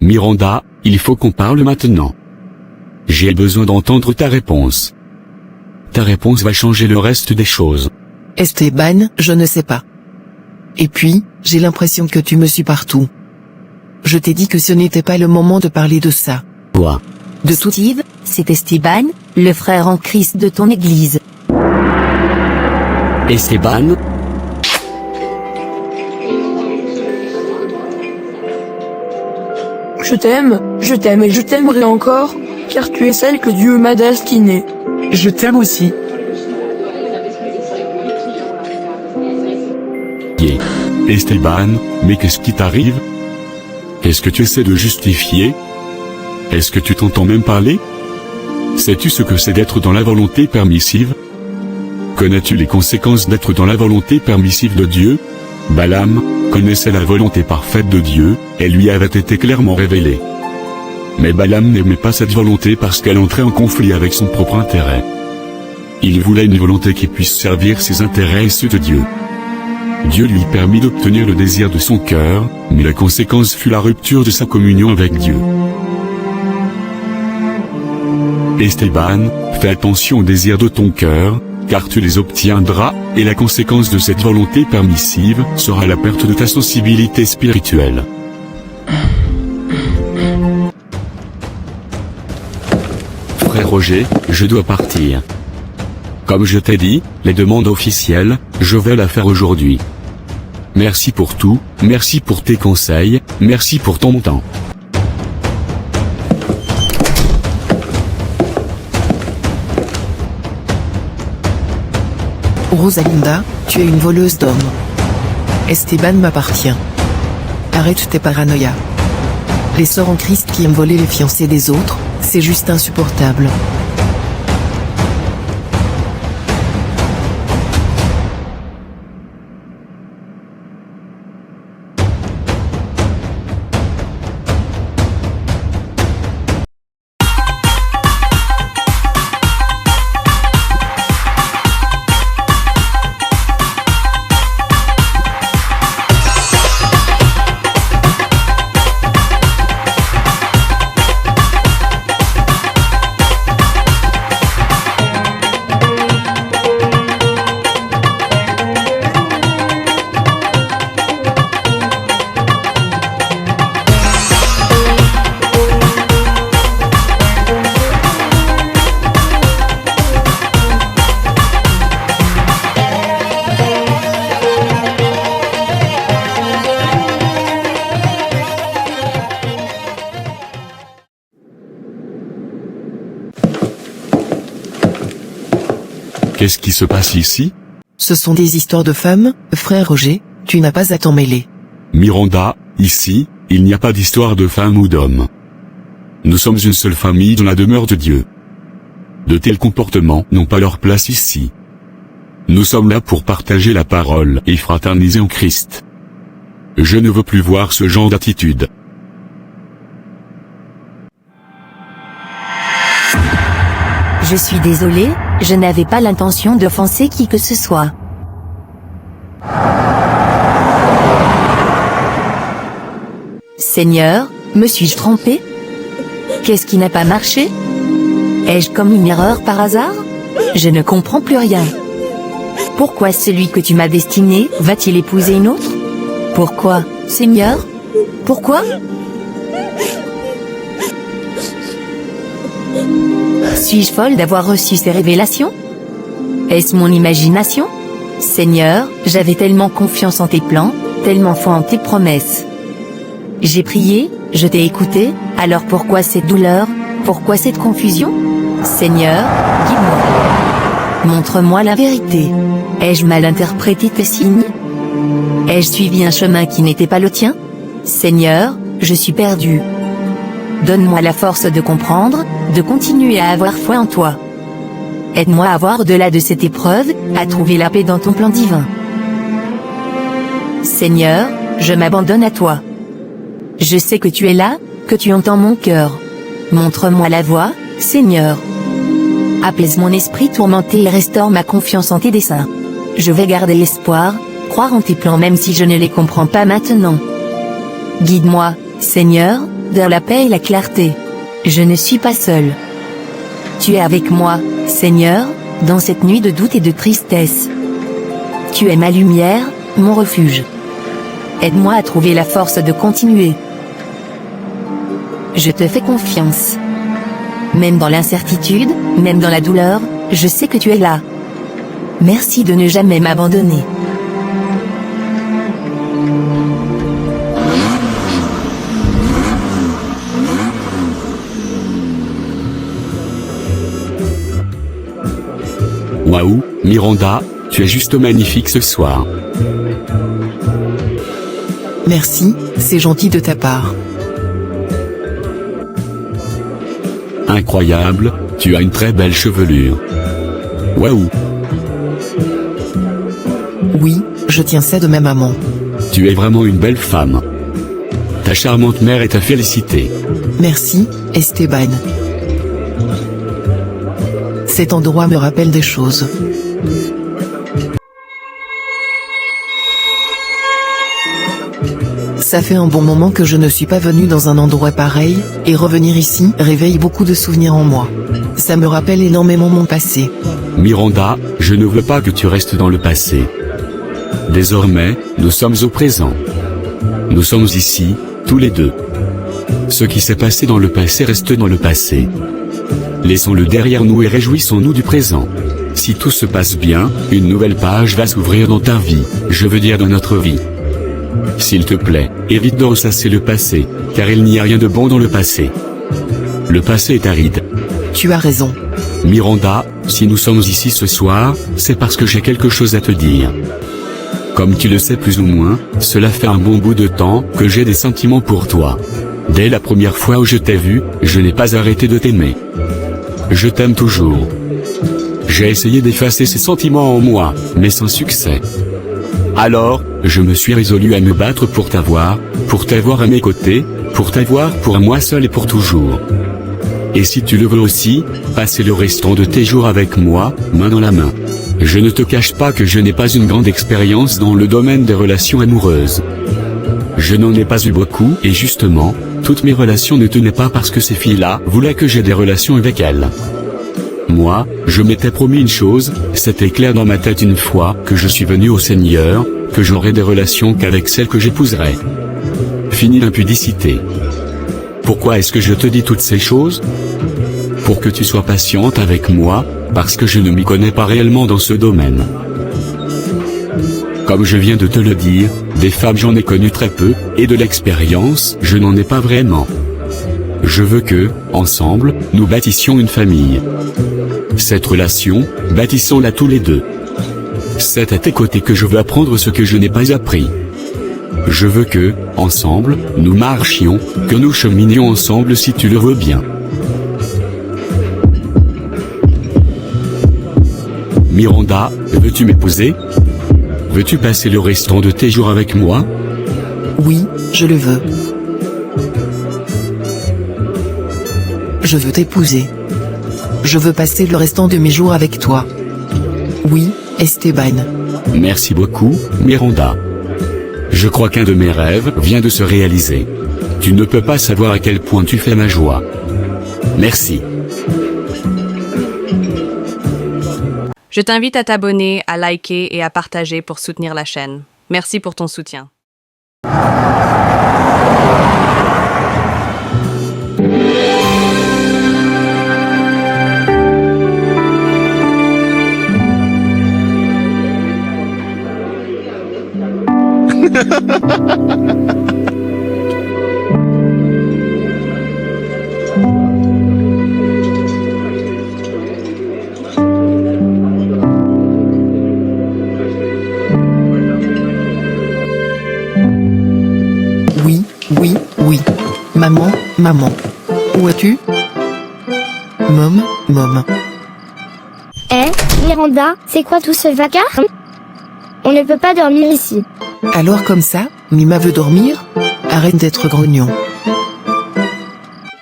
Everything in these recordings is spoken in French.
Miranda, il faut qu'on parle maintenant. J'ai besoin d'entendre ta réponse. Ta réponse va changer le reste des choses. Esteban, je ne sais pas. Et puis, j'ai l'impression que tu me suis partout. Je t'ai dit que ce n'était pas le moment de parler de ça. Quoi? De tout Steve, c'est Esteban, le frère en Christ de ton église. Esteban? Je t'aime et je t'aimerai encore, car tu es celle que Dieu m'a destinée. Je t'aime aussi. Esteban, mais qu'est-ce qui t'arrive? Est-ce que tu essaies de justifier? Est-ce que tu t'entends même parler? Sais-tu ce que c'est d'être dans la volonté permissive? Connais-tu les conséquences d'être dans la volonté permissive de Dieu? Balaam connaissait la volonté parfaite de Dieu, elle lui avait été clairement révélée. Mais Balaam n'aimait pas cette volonté parce qu'elle entrait en conflit avec son propre intérêt. Il voulait une volonté qui puisse servir ses intérêts et ceux de Dieu. Dieu lui permit d'obtenir le désir de son cœur, mais la conséquence fut la rupture de sa communion avec Dieu. Esteban, fais attention aux désirs de ton cœur, car tu les obtiendras, et la conséquence de cette volonté permissive sera la perte de ta sensibilité spirituelle. Frère Roger, je dois partir. Comme je t'ai dit, les demandes officielles, je vais la faire aujourd'hui. Merci pour tout, merci pour tes conseils, merci pour ton temps. Rosalinda, tu es une voleuse d'hommes. Esteban m'appartient. Arrête tes paranoïas. Les sœurs en Christ qui aiment voler les fiancés des autres, c'est juste insupportable. Qu'est-ce qui se passe ici? Ce sont des histoires de femmes, frère Roger, tu n'as pas à t'en mêler. Miranda, ici, il n'y a pas d'histoire de femmes ou d'hommes. Nous sommes une seule famille dans la demeure de Dieu. De tels comportements n'ont pas leur place ici. Nous sommes là pour partager la parole et fraterniser en Christ. Je ne veux plus voir ce genre d'attitude. Je suis désolée, je n'avais pas l'intention d'offenser qui que ce soit. Seigneur, me suis-je trompée? Qu'est-ce qui n'a pas marché? Ai-je commis une erreur par hasard? Je ne comprends plus rien. Pourquoi celui que tu m'as destiné va-t-il épouser une autre? Pourquoi, Seigneur? Pourquoi? Suis-je folle d'avoir reçu ces révélations? Est-ce mon imagination? Seigneur, j'avais tellement confiance en tes plans, tellement foi en tes promesses. J'ai prié, je t'ai écouté, alors pourquoi cette douleur, pourquoi cette confusion? Seigneur, guide-moi. Montre-moi la vérité. Ai-je mal interprété tes signes? Ai-je suivi un chemin qui n'était pas le tien? Seigneur, je suis perdu. Donne-moi la force de comprendre, de continuer à avoir foi en toi. Aide-moi à voir au-delà de cette épreuve, à trouver la paix dans ton plan divin. Seigneur, je m'abandonne à toi. Je sais que tu es là, que tu entends mon cœur. Montre-moi la voie, Seigneur. Apaise mon esprit tourmenté et restaure ma confiance en tes desseins. Je vais garder l'espoir, croire en tes plans même si je ne les comprends pas maintenant. Guide-moi, Seigneur, vers la paix et la clarté. Je ne suis pas seul. Tu es avec moi, Seigneur, dans cette nuit de doute et de tristesse. Tu es ma lumière, mon refuge. Aide-moi à trouver la force de continuer. Je te fais confiance. Même dans l'incertitude, même dans la douleur, je sais que tu es là. Merci de ne jamais m'abandonner. Waouh, Miranda, tu es juste magnifique ce soir. Merci, c'est gentil de ta part. Incroyable, tu as une très belle chevelure. Waouh, Oui, je tiens ça de ma maman. tu es vraiment une belle femme. Ta charmante mère est à féliciter. Merci, Esteban. Cet endroit me rappelle des choses. Ça fait un bon moment que je ne suis pas venu dans un endroit pareil, et revenir ici réveille beaucoup de souvenirs en moi. Ça me rappelle énormément mon passé. Miranda, je ne veux pas que tu restes dans le passé. Désormais, nous sommes au présent. Nous sommes ici, tous les deux. Ce qui s'est passé dans le passé reste dans le passé. Laissons-le derrière nous et réjouissons-nous du présent. Si tout se passe bien, une nouvelle page va s'ouvrir dans ta vie, je veux dire dans notre vie. S'il te plaît, évite de ressasser le passé, car il n'y a rien de bon dans le passé. Le passé est aride. Tu as raison. Miranda, si nous sommes ici ce soir, c'est parce que j'ai quelque chose à te dire. Comme tu le sais plus ou moins, cela fait un bon bout de temps que j'ai des sentiments pour toi. Dès la première fois où je t'ai vu, je n'ai pas arrêté de t'aimer. Je t'aime toujours. J'ai essayé d'effacer ces sentiments en moi, mais sans succès. Alors, je me suis résolu à me battre pour t'avoir à mes côtés, pour t'avoir pour moi seul et pour toujours. Et si tu le veux aussi, passer le restant de tes jours avec moi, main dans la main. Je ne te cache pas que je n'ai pas une grande expérience dans le domaine des relations amoureuses. Je n'en ai pas eu beaucoup, et justement, toutes mes relations ne tenaient pas parce que ces filles-là voulaient que j'aie des relations avec elles. Moi, je m'étais promis une chose, c'était clair dans ma tête une fois que je suis venu au Seigneur, que j'aurais des relations qu'avec celles que j'épouserais. Fini l'impudicité. Pourquoi est-ce que je te dis toutes ces choses? Pour que tu sois patiente avec moi, parce que je ne m'y connais pas réellement dans ce domaine. Comme je viens de te le dire, des femmes j'en ai connu très peu, et de l'expérience, je n'en ai pas vraiment. Je veux que, ensemble, nous bâtissions une famille. Cette relation, bâtissons-la tous les deux. C'est à tes côtés que je veux apprendre ce que je n'ai pas appris. Je veux que, ensemble, nous marchions, que nous cheminions ensemble si tu le veux bien. Miranda, veux-tu m'épouser? Veux-tu passer le restant de tes jours avec moi? Oui, je le veux. Je veux t'épouser. Je veux passer le restant de mes jours avec toi. Oui, Esteban. Merci beaucoup, Miranda. Je crois qu'un de mes rêves vient de se réaliser. Tu ne peux pas savoir à quel point tu fais ma joie. Merci. Je t'invite à t'abonner, à liker et à partager pour soutenir la chaîne. Merci pour ton soutien. Oui, oui, oui. Maman, maman. Où es-tu? Mom, mom. Miranda, c'est quoi tout ce vacarme? On ne peut pas dormir ici. Alors comme ça, Mima veut dormir? Arrête d'être grognon.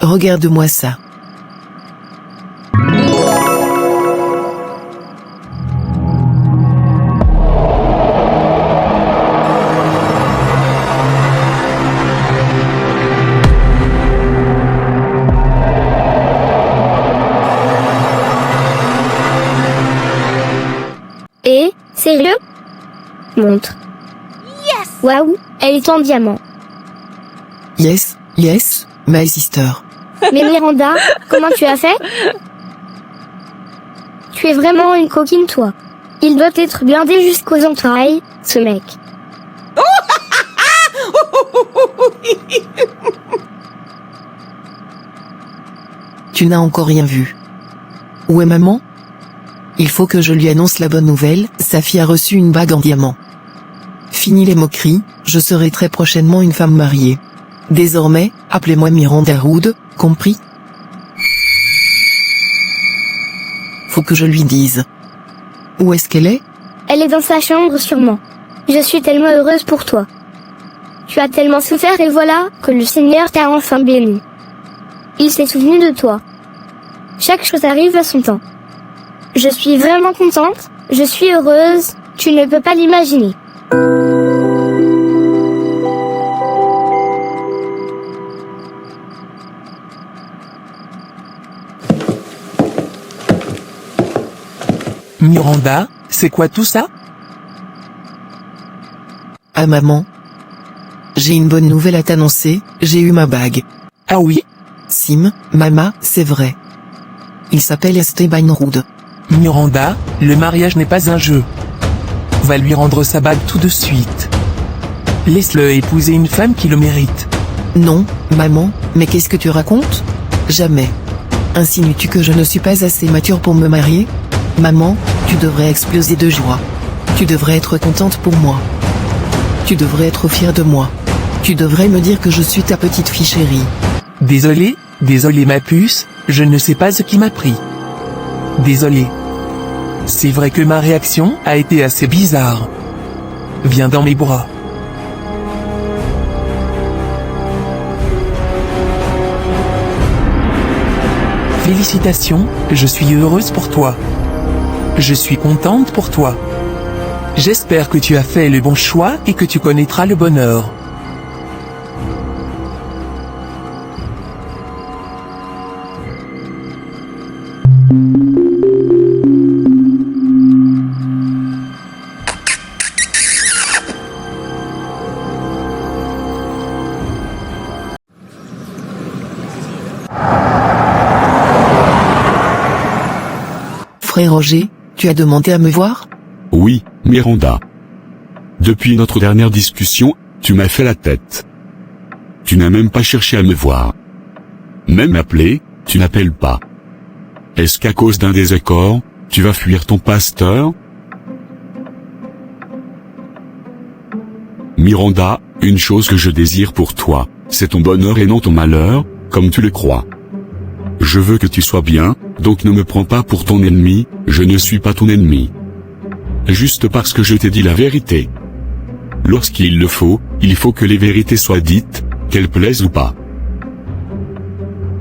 Regarde-moi ça. Sérieux? Montre. Yes! Waouh, elle est en diamant. Yes, my sister. Mais Miranda, comment tu as fait? Tu es vraiment une coquine, toi. Il doit être blindé jusqu'aux entrailles, ce mec. Tu n'as encore rien vu. Où est maman? Il faut que je lui annonce la bonne nouvelle, sa fille a reçu une bague en diamant. Fini les moqueries, je serai très prochainement une femme mariée. Désormais, appelez-moi Miranda Rood, compris? Faut que je lui dise. Où est-ce qu'elle est? Elle est dans sa chambre sûrement. Je suis tellement heureuse pour toi. Tu as tellement souffert et voilà que le Seigneur t'a enfin béni. Il s'est souvenu de toi. Chaque chose arrive à son temps. Je suis vraiment contente, je suis heureuse, tu ne peux pas l'imaginer. Miranda, c'est quoi tout ça? Ah maman. J'ai une bonne nouvelle à t'annoncer, j'ai eu ma bague. Ah oui? Sim, maman, c'est vrai. Il s'appelle Esteban Rood. Miranda, le mariage n'est pas un jeu. Va lui rendre sa bague tout de suite. Laisse-le épouser une femme qui le mérite. Non, maman, mais qu'est-ce que tu racontes? Jamais. Insinues-tu que je ne suis pas assez mature pour me marier? Maman, tu devrais exploser de joie. Tu devrais être contente pour moi. Tu devrais être fière de moi. Tu devrais me dire que je suis ta petite fille chérie. Désolé ma puce, je ne sais pas ce qui m'a pris. Désolé. C'est vrai que ma réaction a été assez bizarre. Viens dans mes bras. Félicitations, je suis heureuse pour toi. Je suis contente pour toi. J'espère que tu as fait le bon choix et que tu connaîtras le bonheur. Frère Roger, tu as demandé à me voir? Oui, Miranda. Depuis notre dernière discussion, tu m'as fait la tête. Tu n'as même pas cherché à me voir. Même appelé, tu n'appelles pas. Est-ce qu'à cause d'un désaccord, tu vas fuir ton pasteur? Miranda, une chose que je désire pour toi, c'est ton bonheur et non ton malheur, comme tu le crois. Je veux que tu sois bien, donc ne me prends pas pour ton ennemi, je ne suis pas ton ennemi. Juste parce que je t'ai dit la vérité. Lorsqu'il le faut, il faut que les vérités soient dites, qu'elles plaisent ou pas.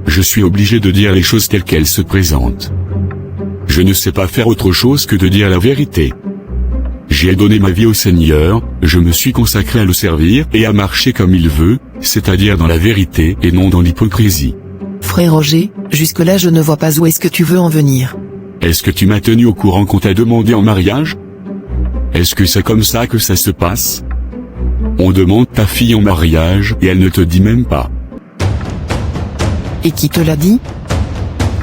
Je suis obligé de dire les choses telles qu'elles se présentent. Je ne sais pas faire autre chose que de dire la vérité. J'ai donné ma vie au Seigneur, je me suis consacré à le servir et à marcher comme il veut, c'est-à-dire dans la vérité et non dans l'hypocrisie. Frère Roger, jusque-là je ne vois pas où est-ce que tu veux en venir. Est-ce que tu m'as tenu au courant qu'on t'a demandé en mariage? Est-ce que c'est comme ça que ça se passe? On demande ta fille en mariage et elle ne te dit même pas. Et qui te l'a dit?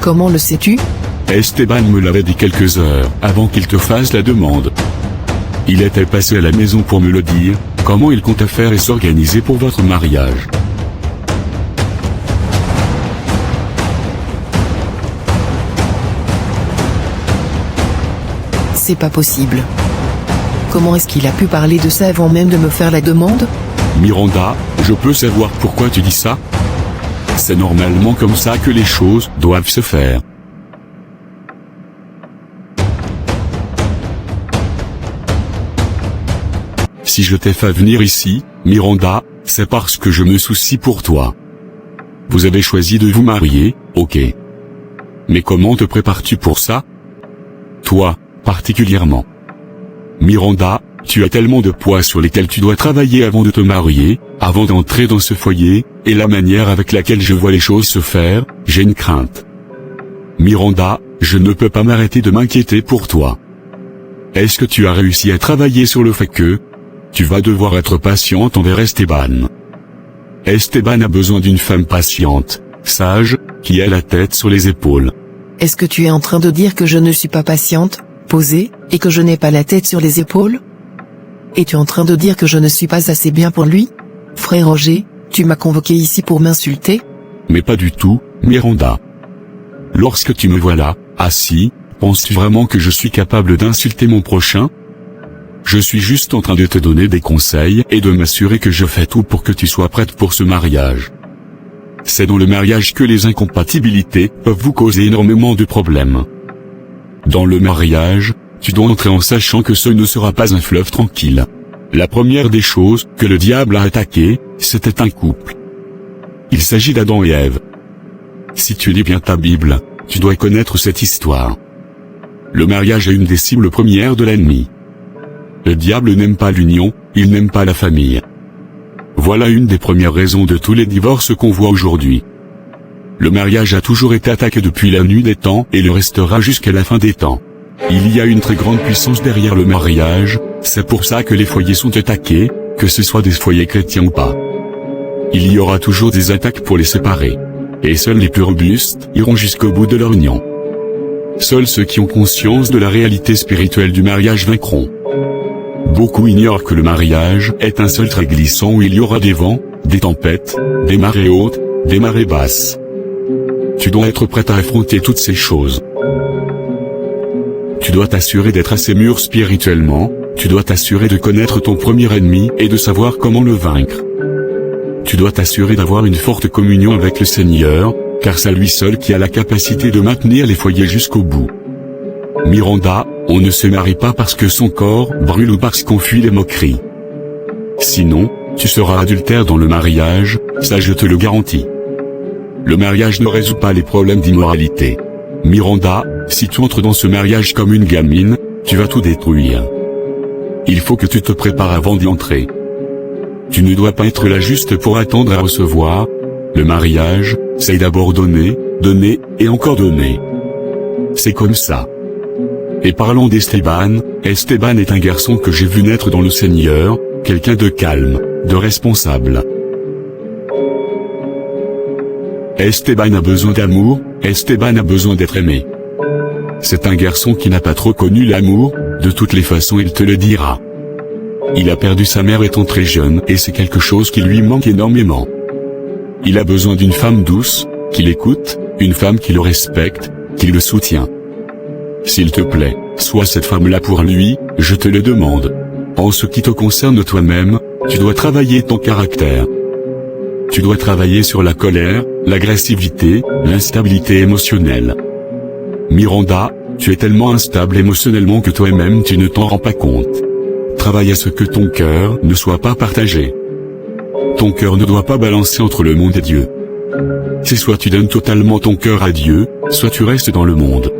Comment le sais-tu? Esteban me l'avait dit quelques heures avant qu'il te fasse la demande. Il était passé à la maison pour me le dire, comment il compte faire et s'organiser pour votre mariage. C'est pas possible. Comment est-ce qu'il a pu parler de ça avant même de me faire la demande? Miranda, je peux savoir pourquoi tu dis ça? C'est normalement comme ça que les choses doivent se faire. Si je t'ai fait venir ici, Miranda, c'est parce que je me soucie pour toi. Vous avez choisi de vous marier, ok. Mais comment te prépares-tu pour ça? Toi, particulièrement. Miranda, tu as tellement de poids sur lesquels tu dois travailler avant de te marier, avant d'entrer dans ce foyer, et la manière avec laquelle je vois les choses se faire, j'ai une crainte. Miranda, je ne peux pas m'arrêter de m'inquiéter pour toi. est-ce que tu as réussi à travailler sur le fait que tu vas devoir être patiente envers Esteban? Esteban a besoin d'une femme patiente, sage, qui a la tête sur les épaules. Est-ce que tu es en train de dire que je ne suis pas patiente, posée, et que je n'ai pas la tête sur les épaules? Es-tu en train de dire que je ne suis pas assez bien pour lui? Frère Roger, tu m'as convoqué ici pour m'insulter? Mais pas du tout, Miranda. Lorsque tu me vois là, assis, penses-tu vraiment que je suis capable d'insulter mon prochain? Je suis juste en train de te donner des conseils et de m'assurer que je fais tout pour que tu sois prête pour ce mariage. C'est dans le mariage que les incompatibilités peuvent vous causer énormément de problèmes. Dans le mariage, tu dois entrer en sachant que ce ne sera pas un fleuve tranquille. La première des choses que le diable a attaqué, c'était un couple. Il s'agit d'Adam et Ève. Si tu lis bien ta Bible, tu dois connaître cette histoire. Le mariage est une des cibles premières de l'ennemi. Le diable n'aime pas l'union, il n'aime pas la famille. Voilà une des premières raisons de tous les divorces qu'on voit aujourd'hui. Le mariage a toujours été attaqué depuis la nuit des temps et le restera jusqu'à la fin des temps. Il y a une très grande puissance derrière le mariage, c'est pour ça que les foyers sont attaqués, que ce soit des foyers chrétiens ou pas. Il y aura toujours des attaques pour les séparer. Et seuls les plus robustes iront jusqu'au bout de leur union. Seuls ceux qui ont conscience de la réalité spirituelle du mariage vaincront. Beaucoup ignorent que le mariage est un seul trait glissant où il y aura des vents, des tempêtes, des marées hautes, des marées basses. Tu dois être prête à affronter toutes ces choses. Tu dois t'assurer d'être assez mûr spirituellement, tu dois t'assurer de connaître ton premier ennemi et de savoir comment le vaincre. Tu dois t'assurer d'avoir une forte communion avec le Seigneur, car c'est lui seul qui a la capacité de maintenir les foyers jusqu'au bout. Miranda, on ne se marie pas parce que son corps brûle ou parce qu'on fuit les moqueries. Sinon, tu seras adultère dans le mariage, ça je te le garantis. Le mariage ne résout pas les problèmes d'immoralité. Miranda, si tu entres dans ce mariage comme une gamine, tu vas tout détruire. Il faut que tu te prépares avant d'y entrer. Tu ne dois pas être là juste pour attendre à recevoir. Le mariage, c'est d'abord donner, donner, et encore donner. C'est comme ça. Et parlons d'Esteban, Esteban est un garçon que j'ai vu naître dans le Seigneur, quelqu'un de calme, de responsable. Esteban a besoin d'amour, Esteban a besoin d'être aimé. C'est un garçon qui n'a pas trop connu l'amour, de toutes les façons il te le dira. Il a perdu sa mère étant très jeune et c'est quelque chose qui lui manque énormément. Il a besoin d'une femme douce, qui l'écoute, une femme qui le respecte, qui le soutient. S'il te plaît, sois cette femme-là pour lui, je te le demande. En ce qui te concerne toi-même, tu dois travailler ton caractère. Tu dois travailler sur la colère, l'agressivité, l'instabilité émotionnelle. Miranda, tu es tellement instable émotionnellement que toi-même tu ne t'en rends pas compte. Travaille à ce que ton cœur ne soit pas partagé. Ton cœur ne doit pas balancer entre le monde et Dieu. C'est soit tu donnes totalement ton cœur à Dieu, soit tu restes dans le monde.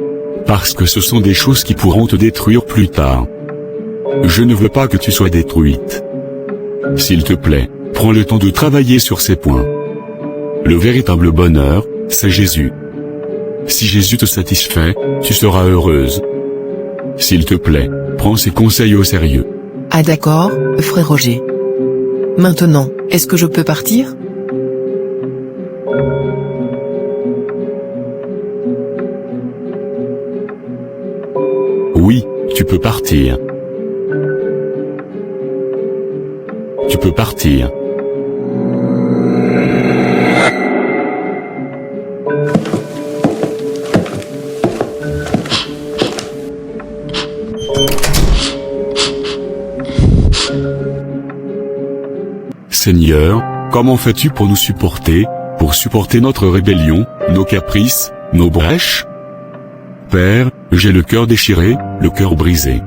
Parce que ce sont des choses qui pourront te détruire plus tard. Je ne veux pas que tu sois détruite. S'il te plaît, prends le temps de travailler sur ces points. Le véritable bonheur, c'est Jésus. Si Jésus te satisfait, tu seras heureuse. S'il te plaît, prends ses conseils au sérieux. Ah d'accord, frère Roger. Maintenant, est-ce que je peux partir? Oui, tu peux partir. Tu peux partir. Seigneur, comment fais-tu pour nous supporter, pour supporter notre rébellion, nos caprices, nos brèches? Père, j'ai le cœur déchiré, le cœur brisé.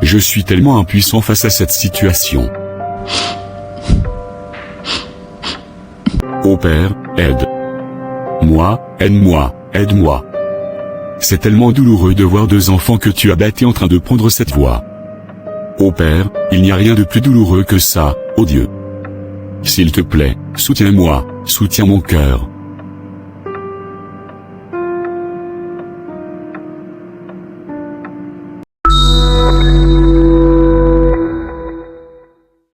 Je suis tellement impuissant face à cette situation. Ô Père, aide-moi, aide-moi, aide-moi. C'est tellement douloureux de voir deux enfants que tu as bâtis en train de prendre cette voie. Ô Père, il n'y a rien de plus douloureux que ça, ô Dieu. S'il te plaît, soutiens-moi, soutiens mon cœur.